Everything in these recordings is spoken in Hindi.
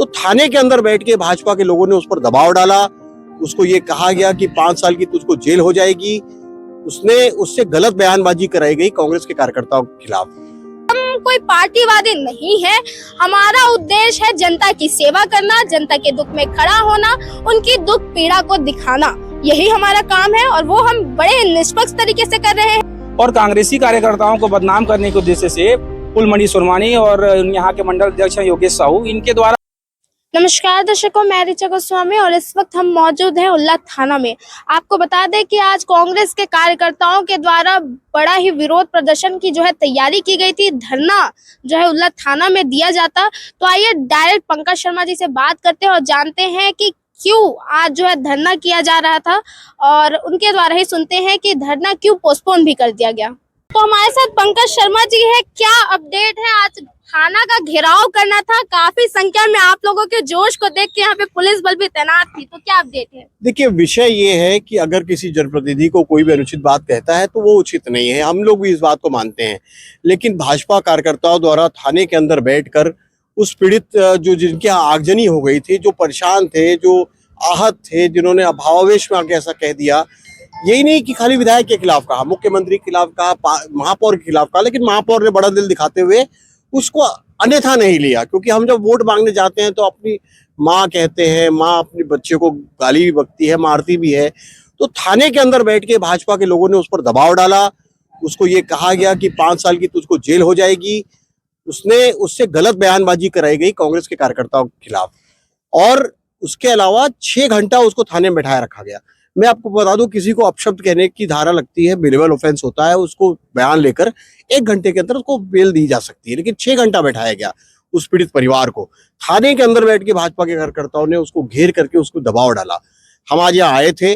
तो थाने के अंदर बैठ के भाजपा के लोगों ने उस पर दबाव डाला, उसको ये कहा गया कि 5 साल की तुझको जेल हो जाएगी। उससे गलत बयानबाजी कराई गई कांग्रेस के कार्यकर्ताओं के खिलाफ। हम कोई पार्टीवादी नहीं है, हमारा उद्देश्य है जनता की सेवा करना, जनता के दुख में खड़ा होना, उनकी दुख पीड़ा को दिखाना, यही हमारा काम है और वो हम बड़े निष्पक्ष तरीके से कर रहे हैं। और कांग्रेसी कार्यकर्ताओं को बदनाम करने के उद्देश्य से फूलमणि सुरमानी और यहाँ के मंडल अध्यक्ष योगेश साहू इनके द्वारा। नमस्कार दर्शकों, मैं ऋचा गोस्वामी और इस वक्त हम मौजूद हैं उल्ला थाना में। आपको बता दें कि आज कांग्रेस के कार्यकर्ताओं के द्वारा बड़ा ही विरोध प्रदर्शन की जो है तैयारी की गई थी। धरना जो है उल्ला थाना में दिया जाता। तो आइए डायरेक्ट पंकज शर्मा जी से बात करते हैं और जानते हैं कि क्यों आज जो है धरना किया जा रहा था और उनके द्वारा ही सुनते हैं कि धरना क्यों पोस्टपोन भी कर दिया गया। तो हमारे साथ पंकज शर्मा जी है, क्या अपडेट है? आज थाना का घेराव करना था, काफी संख्या में आप लोगों के जोश को देख के यहाँ पे पुलिस बल भी तैनात थी, तो क्या अपडेट है? देखिए, विषय ये है कि अगर किसी जनप्रतिनिधि को कोई भी अनुचित बात कहता है तो वो उचित नहीं है, हम लोग भी इस बात को मानते हैं। लेकिन भाजपा कार्यकर्ताओं द्वारा थाने के अंदर बैठकर उस पीड़ित जो जिनके यहाँ आगजनी हो गई थी, जो परेशान थे, जो आहत थे, जिन्होंने अभावावेश में आके ऐसा कह दिया, यही नहीं कि खाली विधायक के खिलाफ कहा, मुख्यमंत्री के खिलाफ कहा, महापौर के खिलाफ कहा, लेकिन महापौर ने बड़ा दिल दिखाते हुए उसको अन्यथा नहीं लिया। क्योंकि हम जब वोट मांगने जाते हैं तो अपनी माँ कहते हैं, माँ अपने बच्चे को गाली भी बकती है, मारती भी है। तो थाने के अंदर बैठ के भाजपा के लोगों ने उस पर दबाव डाला, उसको ये कहा गया कि 5 साल की तुझको जेल हो जाएगी। उससे गलत बयानबाजी कराई गई कांग्रेस के कार्यकर्ताओं के खिलाफ और उसके अलावा 6 घंटा उसको थाने में बैठाया रखा गया। मैं आपको बता दूं, किसी को अपशब्द कहने की धारा लगती है, मिनिमल ऑफेंस होता है, उसको बयान लेकर 1 घंटे के अंदर उसको बेल दी जा सकती है, लेकिन 6 घंटा बैठाया गया उस पीड़ित परिवार को। थाने के अंदर बैठ के भाजपा के कार्यकर्ताओं ने उसको घेर करके उसको दबाव डाला। हम आज यहाँ आए थे,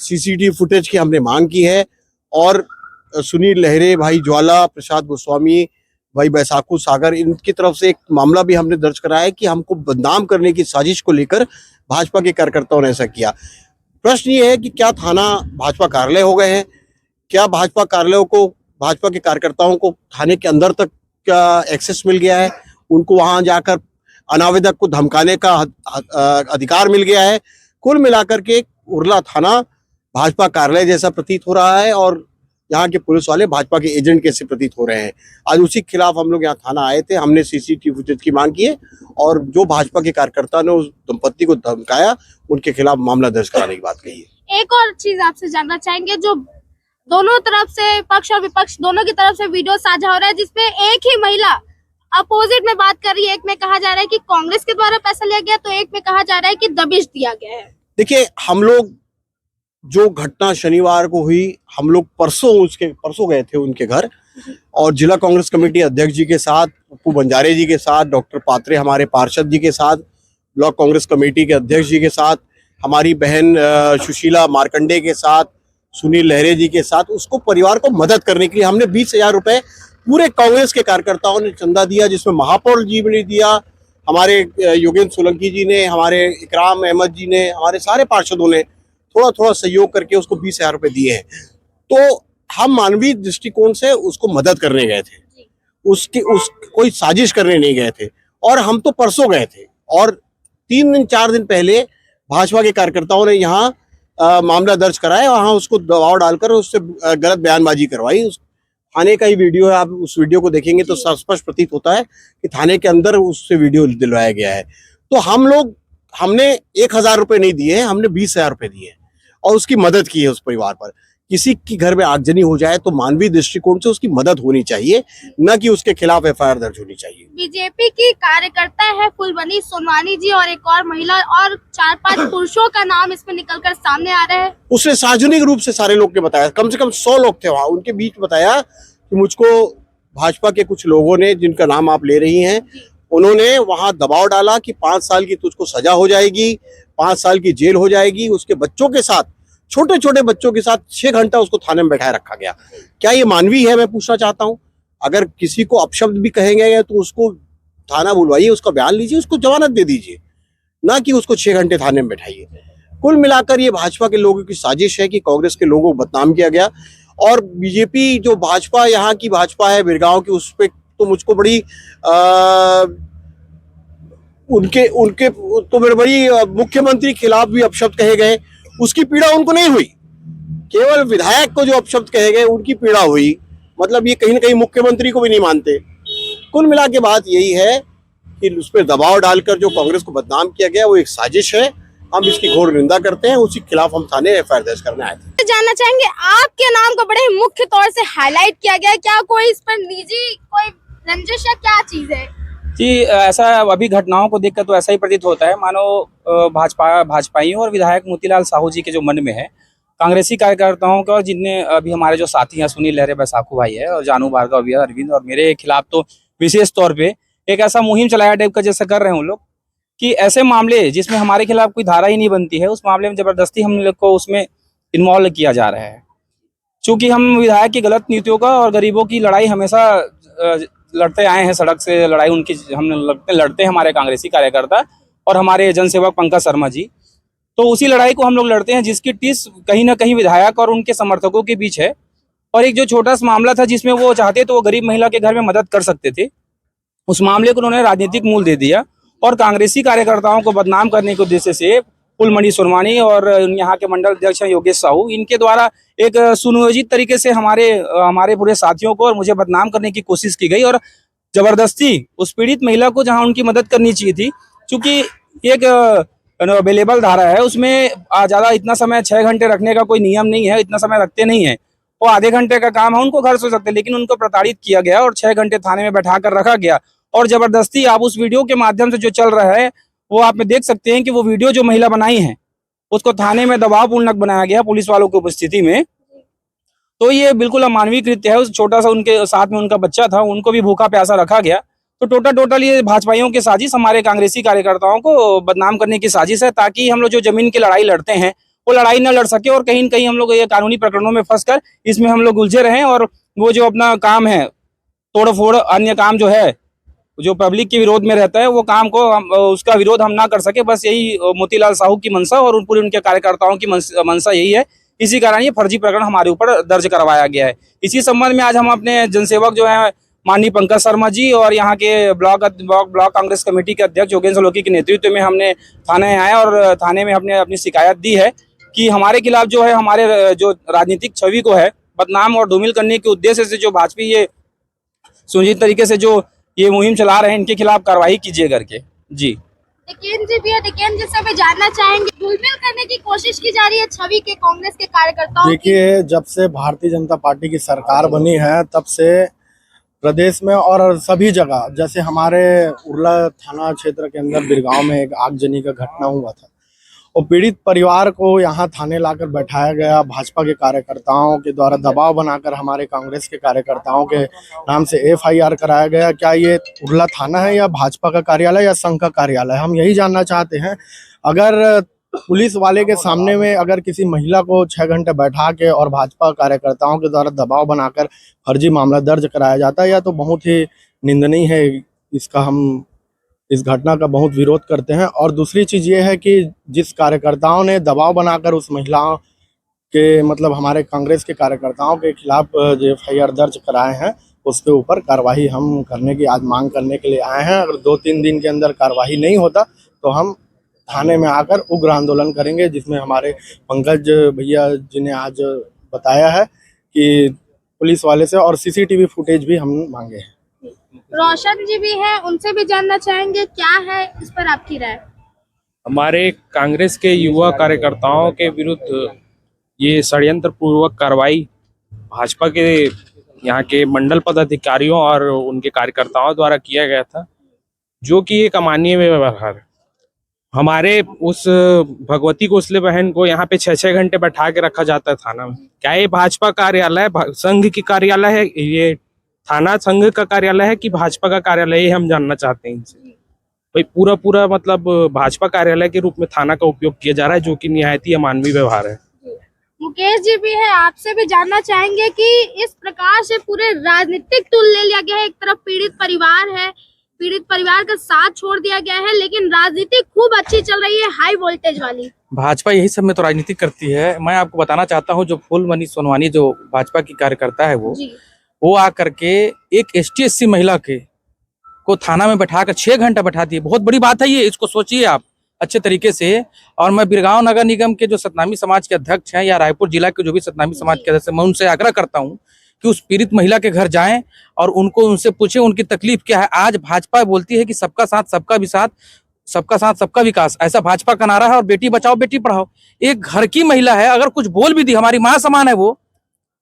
सीसीटीवी फुटेज की हमने मांग की है और सुनील लहरे, भाई ज्वाला, प्रसाद गोस्वामी, भाई बैसाखू सागर, इनकी तरफ से एक मामला भी हमने दर्ज कराया है कि हमको बदनाम करने की साजिश को लेकर भाजपा के कार्यकर्ताओं ने ऐसा किया। प्रश्न ये है कि क्या थाना भाजपा कार्यालय हो गए हैं? क्या भाजपा कार्यालयों को, भाजपा के कार्यकर्ताओं को थाने के अंदर तक क्या एक्सेस मिल गया है? उनको वहां जाकर अनावेदक को धमकाने का अधिकार मिल गया है? कुल मिलाकर के उर्ला थाना भाजपा कार्यालय जैसा प्रतीत हो रहा है और यहाँ के पुलिस वाले भाजपा के एजेंट कैसे प्रतीत हो रहे हैं। आज उसी के खिलाफ हम लोग यहाँ थाना आए थे, हमने सीसीटीवी फुटेज की मांग की है और जो भाजपा के कार्यकर्ता ने उस दंपत्ति को धमकाया उनके खिलाफ मामला दर्ज कराने की बात कही है। एक और चीज आपसे जानना चाहेंगे, जो दोनों तरफ से, पक्ष और विपक्ष दोनों की तरफ से वीडियो साझा हो रहा है जिसपे एक ही महिला अपोजिट में बात कर रही है। एक में कहा जा रहा है कि कांग्रेस के द्वारा पैसा लिया गया, तो एक में कहा जा रहा है कि दबिश दिया गया है। देखिए, हम लोग जो घटना शनिवार को हुई, हम लोग परसों गए थे उनके घर और जिला कांग्रेस कमेटी अध्यक्ष जी के साथ, पप्पू बंजारे जी के साथ, डॉक्टर पात्रे हमारे पार्षद जी के साथ, ब्लॉक कांग्रेस कमेटी के अध्यक्ष जी के साथ, हमारी बहन सुशीला मार्कंडे के साथ, सुनील लहरे जी के साथ, उसको परिवार को मदद करने के लिए हमने 20,000 रुपए पूरे कांग्रेस के कार्यकर्ताओं ने चंदा दिया, जिसमें महापौर जी ने दिया, हमारे योगेंद्र सोलंकी जी ने, हमारे इकराम अहमद जी ने, हमारे सारे पार्षदों ने थोड़ा थोड़ा सहयोग करके उसको 20,000 रुपए दिए हैं। तो हम मानवीय दृष्टिकोण से उसको मदद करने गए थे, कोई साजिश करने नहीं गए थे। और हम तो परसों गए थे और 4 दिन पहले भाजपा के कार्यकर्ताओं ने यहाँ मामला दर्ज कराया, वहाँ उसको दबाव डालकर उससे गलत बयानबाजी करवाई। उस थाने का ही वीडियो है, आप उस वीडियो को देखेंगे तो स्पष्ट प्रतीत होता है कि थाने के अंदर उससे वीडियो दिलवाया गया है। तो हमने 1,000 रुपए नहीं दिए हैं, हमने 20,000 रुपए दिए हैं और उसकी मदद की है उस परिवार पर। किसी के घर में आगजनी हो जाए तो मानवीय दृष्टिकोण से उसकी मदद होनी चाहिए, न कि उसके खिलाफ एफआईआर दर्ज होनी चाहिए। बीजेपी की कार्यकर्ता है फूलमणि सुरमानी जी और एक और महिला और 4-5 पुरुषों का नाम इसमें निकलकर सामने आ रहा है। उसने सार्वजनिक रूप से सारे लोग ने बताया, कम से कम 100 लोग थे वहां, उनके बीच बताया कि मुझको भाजपा के कुछ लोगों ने, जिनका नाम आप ले रही हैं, उन्होंने वहां दबाव डाला कि 5 साल की तुझको सजा हो जाएगी, 5 साल की जेल हो जाएगी। उसके बच्चों के साथ, छोटे छोटे बच्चों के साथ 6 घंटा उसको थाने में बैठाए रखा गया। क्या ये मानवीय है? मैं पूछना चाहता हूं। अगर किसी को अपशब्द भी कहेंगे तो उसको थाना बुलवाइए, उसका बयान लीजिए, उसको जमानत दे दीजिए, ना कि उसको 6 घंटे थाने में बैठाइए। कुल मिलाकर ये भाजपा के लोगों की साजिश है कि कांग्रेस के लोगों को बदनाम किया गया। और बीजेपी जो भाजपा यहाँ की भाजपा है बिरगांव की, उस पर तो मुझको बड़ी उनके उनके तो मेरे भाई मुख्यमंत्री के खिलाफ भी अपशब्द कहे गए, उसकी पीड़ा उनको नहीं हुई। केवल विधायक को जो अपशब्द कहे गए उनकी पीड़ा हुई। मतलब ये कहीं ना कहीं मुख्यमंत्री को भी नहीं मानते। कुल मिला के बात यही है कि उस पर दबाव डालकर जो कांग्रेस को बदनाम किया गया वो एक साजिश है। हम इसकी घोर निंदा करते हैं। उसी के खिलाफ हम थाने एफआईआर दर्ज करने आए थे। जानना चाहेंगे, आपके नाम को बड़े ही मुख्य तौर से हाईलाइट किया गया है, क्या कोई इस पर निजी कोई रंजिश या क्या चीज है? जी, ऐसा अभी घटनाओं को देखकर तो ऐसा ही प्रतीत होता है मानो भाजपाइयों और विधायक मोतीलाल साहू जी के जो मन में है, कांग्रेसी कार्यकर्ताओं का, और जिनने अभी हमारे जो साथी हैं सुनील लहरे बैसाखू भाई है और जानू भार्गव भैया, अरविंद और मेरे खिलाफ तो विशेष तौर पे एक ऐसा मुहिम चलाया टाइप का जैसा कर रहे हैं उन लोग कि ऐसे मामले जिसमें हमारे खिलाफ कोई धारा ही नहीं बनती है, उस मामले में जबरदस्ती हम लोग को उसमें इन्वॉल्व किया जा रहा है। चूंकि हम विधायक की गलत नीतियों का और गरीबों की लड़ाई हमेशा लड़ते आए हैं, सड़क से लड़ाई उनकी हम लड़ते हैं हमारे कांग्रेसी कार्यकर्ता और हमारे जनसेवक पंकज शर्मा जी। तो उसी लड़ाई को हम लोग लड़ते हैं जिसकी टिस कहीं ना कहीं विधायक और उनके समर्थकों के बीच है। और एक जो छोटा सा मामला था जिसमें वो चाहते तो वो गरीब महिला के घर में मदद कर सकते थे, उस मामले को उन्होंने राजनीतिक मूल दे दिया और कांग्रेसी कार्यकर्ताओं को बदनाम करने के उद्देश्य से फूलमणि सुरवानी और यहाँ के मंडल अध्यक्ष योगेश साहू, इनके द्वारा एक सुनियोजित तरीके से हमारे पूरे साथियों को और मुझे बदनाम करने की कोशिश की गई और जबरदस्ती उस पीड़ित महिला को जहाँ उनकी मदद करनी चाहिए थी, चूंकि एक अवेलेबल धारा है उसमें ज़्यादा इतना समय 6 घंटे रखने का कोई नियम नहीं है, इतना समय रखते नहीं है, वो आधे घंटे का काम है, उनको घर सो सकते, लेकिन उनको प्रताड़ित किया गया और 6 घंटे थाने में बैठा कर रखा गया। और जबरदस्ती आप उस वीडियो के माध्यम से जो चल रहा है वो आप में देख सकते हैं कि वो वीडियो जो महिला बनाई है उसको थाने में दबावपूर्वक बनाया गया पुलिस वालों की उपस्थिति में। तो ये बिल्कुल अमानवीय कृत्य है। उस छोटा सा उनके साथ में उनका बच्चा था, उनको भी भूखा प्यासा रखा गया। तो टोटल ये भाजपाइयों की साजिश, हमारे कांग्रेसी कार्यकर्ताओं को बदनाम करने की साजिश है, ताकि हम लोग जो जमीन की लड़ाई लड़ते हैं वो लड़ाई न लड़ सके और कहीं न कहीं हम लोग ये कानूनी प्रकरणों में फंसकर इसमें हम लोग उलझे रहें और वो जो अपना काम है तोड़फोड़ अन्य काम जो है जो पब्लिक के विरोध में रहता है वो काम को उसका विरोध हम ना कर सके। बस यही मोतीलाल साहू की मंशा और पूरे उनके कार्यकर्ताओं की मंशा यही है। इसी कारण ये फर्जी प्रकरण हमारे ऊपर दर्ज करवाया गया है। इसी संबंध में आज हम अपने जनसेवक जो है माननीय पंकज शर्मा जी और यहाँ के ब्लॉक कांग्रेस कमेटी के अध्यक्ष योगेंद्र सोलंकी के नेतृत्व में हमने थाने आए और थाने में हमने अपनी शिकायत दी है कि हमारे खिलाफ जो है हमारे जो राजनीतिक छवि को है बदनाम और धूमिल करने के उद्देश्य से जो भाजपा ये सुनिश्चित तरीके से जो ये मुहिम चला रहे हैं, इनके खिलाफ कार्रवाई कीजिए करके। जी डिकेन जी भी है, डिकेन जी से भी जानना चाहेंगे, धूमिल करने की कोशिश की जा रही है छवि के कांग्रेस के कार्यकर्ताओं। देखिए, जब से भारतीय जनता पार्टी की सरकार बनी है तब से प्रदेश में और सभी जगह, जैसे हमारे उर्ला थाना क्षेत्र के अंदर बिरगांव में एक आगजनी का घटना हुआ था और पीड़ित परिवार को यहाँ थाने लाकर बैठाया गया। भाजपा के कार्यकर्ताओं के द्वारा दबाव बनाकर हमारे कांग्रेस के कार्यकर्ताओं के नाम से एफआईआर कराया गया। क्या ये उर्ला थाना है या भाजपा का कार्यालय या संघ का कार्यालय? हम यही जानना चाहते हैं। अगर पुलिस वाले के सामने में अगर किसी महिला को 6 घंटे बैठा के और भाजपा कार्यकर्ताओं के द्वारा दबाव बनाकर फर्जी मामला दर्ज कराया जाता है, या तो बहुत ही निंदनीय है। इसका हम इस घटना का बहुत विरोध करते हैं। और दूसरी चीज़ ये है कि जिस कार्यकर्ताओं ने दबाव बनाकर उस महिलाओं के मतलब हमारे कांग्रेस के कार्यकर्ताओं के खिलाफ जो एफआईआर दर्ज कराए हैं उसके ऊपर कार्रवाई हम करने की आज मांग करने के लिए आए हैं। अगर 2-3 दिन के अंदर कार्रवाई नहीं होता तो हम थाने में आकर उग्र आंदोलन करेंगे, जिसमें हमारे पंकज भैया जी ने आज बताया है कि पुलिस वाले से और सीसीटीवी फुटेज भी हम मांगे हैं। रोशन जी भी है, उनसे भी जानना चाहेंगे, क्या है इस पर आपकी राय? हमारे कांग्रेस के युवा कार्यकर्ताओं के विरुद्ध ये षड्यंत्र पूर्वक कार्रवाई भाजपा के यहाँ के मंडल पदाधिकारियों और उनके कार्यकर्ताओं द्वारा किया गया था, जो कि एक अमानवीय व्यवहार है। हमारे उस भगवती कोसले बहन को यहाँ पे 6-6 घंटे बैठा के रखा जाता है थाना में। क्या ये भाजपा कार्यालय है, संघ की कार्यालय है? ये थाना संघ का कार्यालय है कि भाजपा का कार्यालय? ये हम जानना चाहते हैं इनसे। भाई पूरा मतलब भाजपा कार्यालय के रूप में थाना का उपयोग किया जा रहा है, जो कि निहायत ही अमानवीय व्यवहार है। मुकेश जी भी है, आपसे भी जानना चाहेंगे कि इस प्रकार से पूरे राजनीतिक टूल ले लिया गया है। एक तरफ पीड़ित परिवार है, पीड़ित परिवार का साथ छोड़ दिया गया है, लेकिन राजनीति खूब अच्छी चल रही है, हाई वोल्टेज वाली। भाजपा यही सब में तो राजनीति करती है। मैं आपको बताना चाहता हूँ, जो फूलमणि सोनवानी जो भाजपा की कार्यकर्ता है वो आकर के एक ST/SC महिला को को थाना में बैठाकर 6 घंटा बैठा दिए। बहुत बड़ी बात है ये, इसको सोचिए आप अच्छे तरीके से। और मैं बिरगांव नगर निगम के जो सतनामी समाज के अध्यक्ष हैं या रायपुर जिला के जो भी सतनामी समाज के अध्यक्ष हैं, मैं उनसे आग्रह करता हूं कि उस पीड़ित महिला के घर जाएं और उनसे पूछें उनकी तकलीफ क्या है। आज भाजपा बोलती है कि सबका साथ सबका विकास, सबका साथ सबका विकास, ऐसा भाजपा का नारा है। और बेटी बचाओ बेटी पढ़ाओ, एक घर की महिला है, अगर कुछ बोल भी दी, हमारी माँ समान है वो,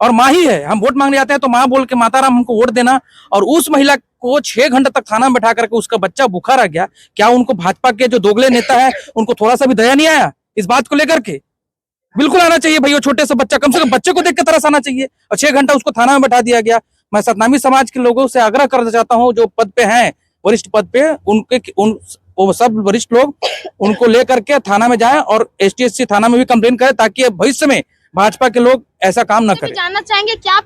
और माँ ही है। हम वोट मांगने जाते हैं तो माँ बोल के माता राम हमको वोट देना, और उस महिला को 6 घंटे तक थाना में बैठा करके उसका बच्चा भूखा रह गया। क्या उनको भाजपा के जो दोगले नेता है उनको थोड़ा सा भी दया नहीं आया इस बात को लेकर के? बिल्कुल आना चाहिए भाई, वो छोटे से बच्चा, कम से कम बच्चे को देख के तरस आना चाहिए। और 6 घंटा उसको थाना में बैठा दिया गया। मैं सतनामी समाज के लोगों से आग्रह करना चाहता हूँ, जो पद पे हैं, वरिष्ठ पद पे, वो सब वरिष्ठ लोग उनको लेकर के थाना में जाएं और ST/SC थाना में भी कंप्लेन करें, ताकि भविष्य में भाजपा के लोग ऐसा काम न करें। जानना चाहेंगे क्या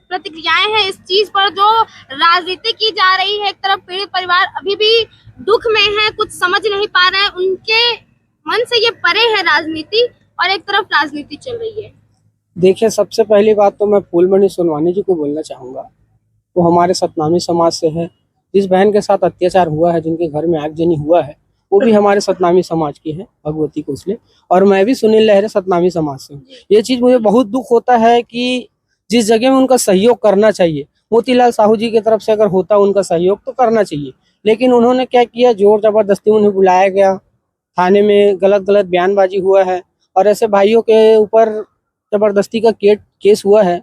प्रतिक्रियाएं हैं इस चीज पर जो राजनीति की जा रही है। एक तरफ पीड़ित परिवार अभी भी दुख में है, कुछ समझ नहीं पा रहे हैं, उनके मन से ये परे है राजनीति, और एक तरफ राजनीति चल रही है। देखिए, सबसे पहली बात तो मैं फूलमणि सोनवानी जी को बोलना चाहूँगा, वो हमारे सतनामी समाज से है। जिस बहन के साथ अत्याचार हुआ है, जिनके घर में आगजनी हुआ है, वो भी हमारे सतनामी समाज की है, भगवती कोसले, और मैं भी सुनील लहरे सतनामी समाज से हूँ। ये चीज़ मुझे बहुत दुख होता है कि जिस जगह में उनका सहयोग करना चाहिए, मोतीलाल साहू जी की तरफ से अगर होता उनका सहयोग तो करना चाहिए, लेकिन उन्होंने क्या किया, जोर जबरदस्ती उन्हें बुलाया गया, थाने में गलत गलत बयानबाजी हुआ है, और ऐसे भाइयों के ऊपर जबरदस्ती का केस हुआ है,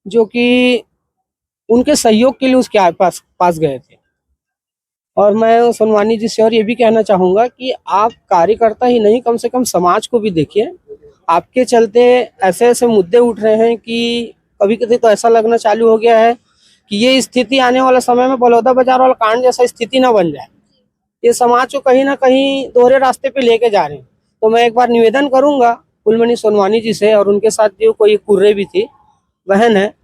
जो कि उनके सहयोग के लिए उसके पास गए थे। और मैं सोनवानी जी से और ये भी कहना चाहूँगा कि आप कार्यकर्ता ही नहीं, कम से कम समाज को भी देखिए। आपके चलते ऐसे ऐसे मुद्दे उठ रहे हैं कि कभी कभी तो ऐसा लगना चालू हो गया है कि ये स्थिति आने वाला समय में बलौदा बाजार वाला कांड जैसा स्थिति ना बन जाए। ये समाज को कहीं ना कहीं दोहरे रास्ते पे लेके जा रहे हैं। तो मैं एक बार निवेदन करूंगा फूलमणि सोनवानी जी से, और उनके साथ जो कोई कुर्रे भी थी, बहन है,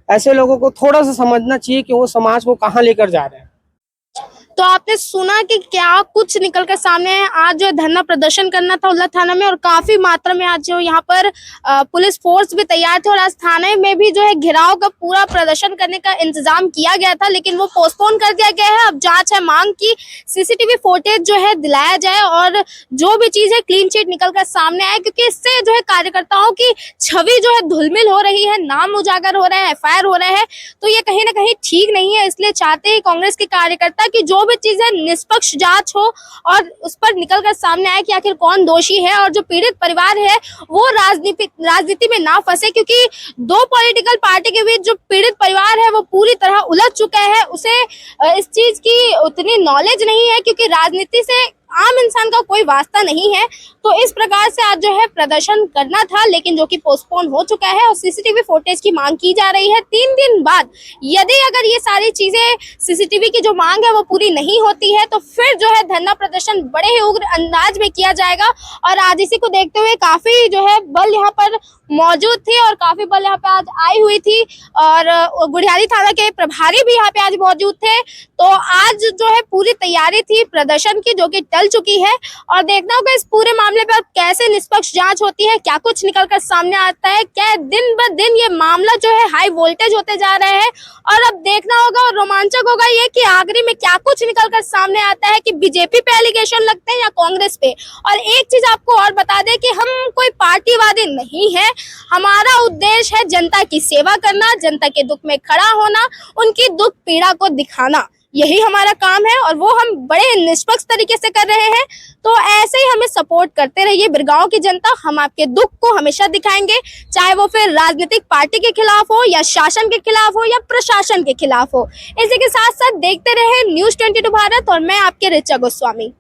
ऐसे लोगों को थोड़ा सा समझना चाहिए कि वो समाज को कहाँ लेकर जा रहे हैं। तो आपने सुना कि क्या कुछ निकल कर सामने है। आज जो धरना प्रदर्शन करना था उल्ला थाना में, और काफी मात्रा में आज जो यहाँ पर पुलिस फोर्स भी तैयार थे, और आज थाने में भी जो है घेराव का पूरा प्रदर्शन करने का इंतजाम किया गया था, लेकिन वो पोस्टपोन कर दिया गया है। अब जांच है, मांग की CCTV फुटेज जो है दिलाया जाए, और जो भी चीज है क्लीन चिट निकल कर सामने आए, क्योंकि इससे जो है कार्यकर्ताओं की छवि जो है धुलमिल हो रही है, नाम उजागर हो रहे हैं, FIR हो रहे हैं, तो ये कहीं ना कहीं ठीक नहीं है। इसलिए चाहते हैं कांग्रेस के कार्यकर्ता की जो भी चीज है निष्पक्ष जांच हो, और उस पर निकल कर सामने आए कि आखिर कौन दोषी है, और जो पीड़ित परिवार है वो राजनीति में ना फंसे, क्योंकि दो पॉलिटिकल पार्टी के बीच जो पीड़ित परिवार है वो पूरी तरह उलझ चुका है। उसे इस चीज की उतनी नॉलेज नहीं है, क्योंकि राजनीति से आम इंसान का कोई वास्ता नहीं है। तो इस प्रकार से आज जो है प्रदर्शन करना था, लेकिन जो कि पोस्टपोन हो चुका है, और CCTV फुटेज की मांग की जा रही है 3 दिन बाद। यदि अगर ये सारी चीजें CCTV की जो मांग है वो पूरी नहीं होती है, तो फिर जो है धरना प्रदर्शन बड़े ही उग्र अंदाज में किया जाएगा। और आज इसी को देखते हुए काफी जो है बल यहाँ पर मौजूद थी, और काफी बल यहाँ पे आज आई हुई थी, और गुढ़ियारी थाना के प्रभारी भी यहाँ पे आज मौजूद थे। तो आज जो है पूरी तैयारी थी प्रदर्शन की, जो कि टल चुकी है, और देखना होगा इस पूरे मामले पर कैसे निष्पक्ष जांच होती है, क्या कुछ निकलकर सामने आता है, क्या दिन ब दिन ये मामला जो है हाई वोल्टेज होते जा रहे हैं। और अब देखना होगा, और रोमांचक होगा ये कि आखिरी में क्या कुछ निकलकर सामने आता है, कि बीजेपी पे एलिगेशन लगते हैं या कांग्रेस पे। और एक चीज आपको और बता दें कि हम कोई पार्टीवादी नहीं है, हमारा उद्देश्य है जनता की सेवा करना, जनता के दुख में खड़ा होना, उनकी दुख पीड़ा को दिखाना, यही हमारा काम है, और वो हम बड़े निष्पक्ष तरीके से कर रहे हैं। तो ऐसे ही हमें सपोर्ट करते रहिए बिरगांव की जनता, हम आपके दुख को हमेशा दिखाएंगे, चाहे वो फिर राजनीतिक पार्टी के खिलाफ हो, या शासन के खिलाफ हो, या प्रशासन के खिलाफ हो। इसी के साथ साथ देखते रहे News 22 भारत, और मैं आपके ऋचा गोस्वामी।